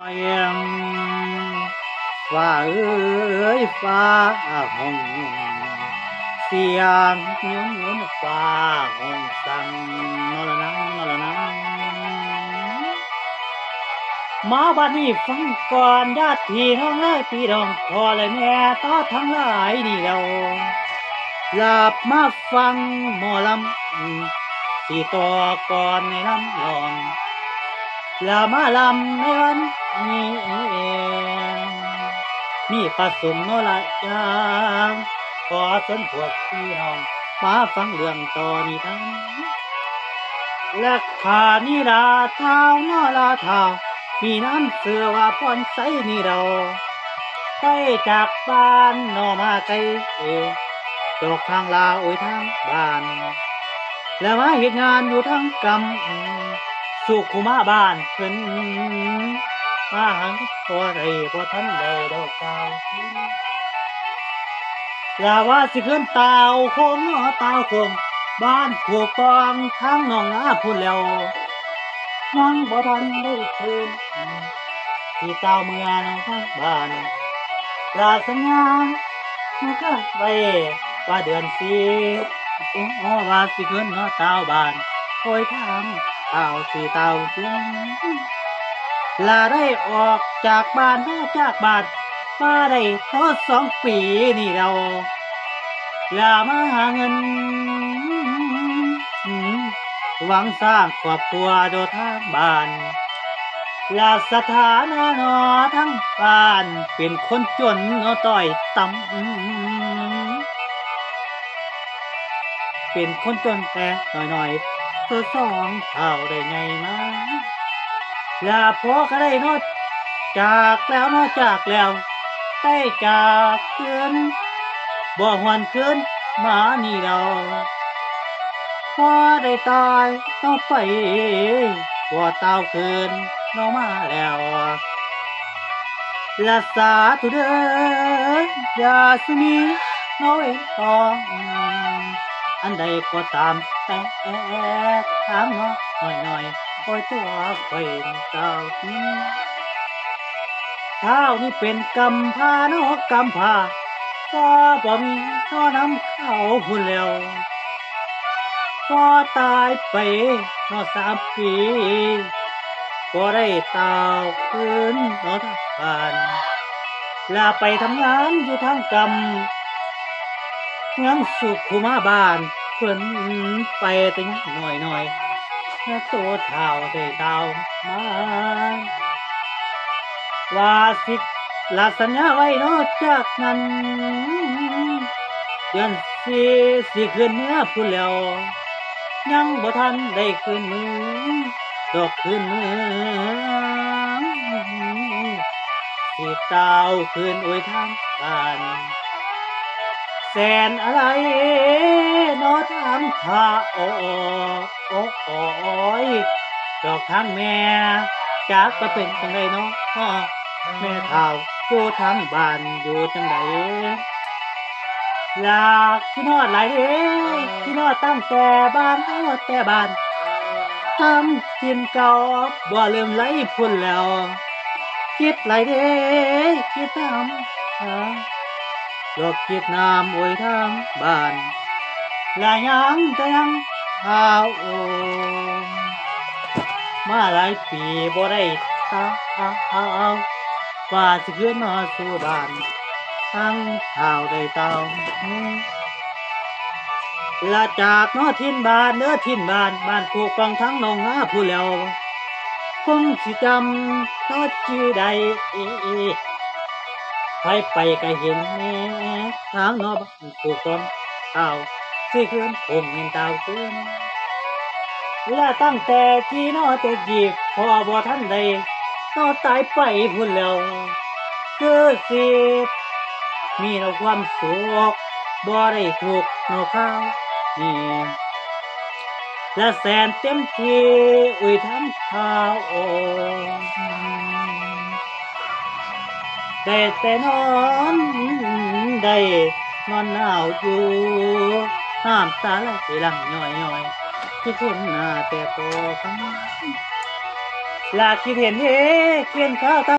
เอียงฟ้าเอ้ยฟ้าห้องเสียงยุนฟ้าห้องสั่งนอละนังนอละนังมาบัดนี้ฟังก่อนญาติพี่น้องเอ้ยพี่น้องพ่อและแม่ต่อทั้งหลายนี่เราหลับมาฟังหมอลำที่ต่อก่อนในลำลองแล้วมาลำในวันนี้เองมีประสงค์โนละอย่างขอเชิญพวกพี่น้องมาฟังเรื่องต่อนิทานและขานิราเท้าโนละเท้ามีน้ำเสือว่าพรใสนี่เราไปจากบ้านนอมาไกลตกทางลาโอ้ยทางบ้านแล้วมาเหตุงานอยู่ทางกำสุขุมาบ้านเพิ่นมาหังพอได้พอทันได้ดอกเก้าลาว่าสิขึ้นตาวโคงเนาะตาวโคงบ้านผูกกองทางหนองนาพูดแล้วยังบ่ทันได้คืนที่ตาวเมืองทางบ้านลาสัญญามันก็ไปว่าเดือนสี่ว่าสิขึ้นเนาะตาวบ้านโอยทางตาวสี่ตาวเสียงลาได้ออกจากบ้านมาจากบ้านมาได้ทอ2 ปีนี่เราลามาหาเงินหวังสร้างครอบครัวโดยทางบ้านลาสถานะนอทั้งบ้านเป็นคนจนนอต้อยต่ำเป็นคนจนแต่หน่อยๆตัว2 เท่าได้ไงมาลาพอก็ได้นอจากแล้วนอจากแล้วได้จากเกินบ่หวนคืนมานี่เราพอได้ตายต่อไปบ่เต้าคืนน้องมาแล้วละสาธุเด้อยาสุมีน้อยตองอันใดก็ตามแต่ถามน้อยหน่อยคอยตัวคอยเจ้าเท้านี่เป็นกำพาเนาะกำพาก็บ่มีเท่าน้ำเข้าพุ่นแล้วพอตายไปเนาะ3 ปีก็ได้ตาวคืนเนาะทางบ้านลาไปทำงานอยู่ทางกำเมืองสุขุมาบ้านเพิ่นไปแต่ยังน้อยๆแค่โตเท่าได้เท่ามาว่าสิลาสัญญาไว้เนาะจากนั้นเดือนสี่สิคืนเมื่อพูดแล้วยังบ่ทันได้คืนมือดอกคืนมือสิตาวคืนอวยทางบ้านแสนอะไรเนาะทางทาโอยดอกทางแม่จากก็เป็นจังไดเนาะแม่เฒ่าอยู่ทางบ้านอยู่จังไดลากที่นอดหลายเด้ที่นอดตั้งแต่บ้านแต่บ้านทำกินเก่าบ่ลืมไหลพุ่นแล้วคิดหลายเด้คิดน้ำหลอกคิดน้ำโอยทางบ้านลายังแต่ยังข้าวโอมาหลายปีบ่ได้ตาว่าสิขึ้นมาสู่บ้านทั้งข้าวได้เตาลาจากเนาะทินบ้านเนื้อทินบ้านผูกกองทั้งนองนาผู้แล้วคงสิจำเนาะชื่อใดไปก็เห็นแม่ทางเนาะบ้านผูกกองเต่าสิขึ้นผมเห็นเต่าขึ้นและตั้งแต่ที่เนาะแต่กีบพอบ่ทันได้เนาะตายไปพุ่นแล้วคือสิมีเราความสุขบ่ได้ถูกเนาะข้าวนี่และแสนเต็มที่อุ้ยทำข้าวได้แต่นอนได้นอนหนาวอยู่น้ำตาไหลหลังย่อยที่เห็นหน้าแต่พอคำ ลาคิดเห็นเขียนข้าวตา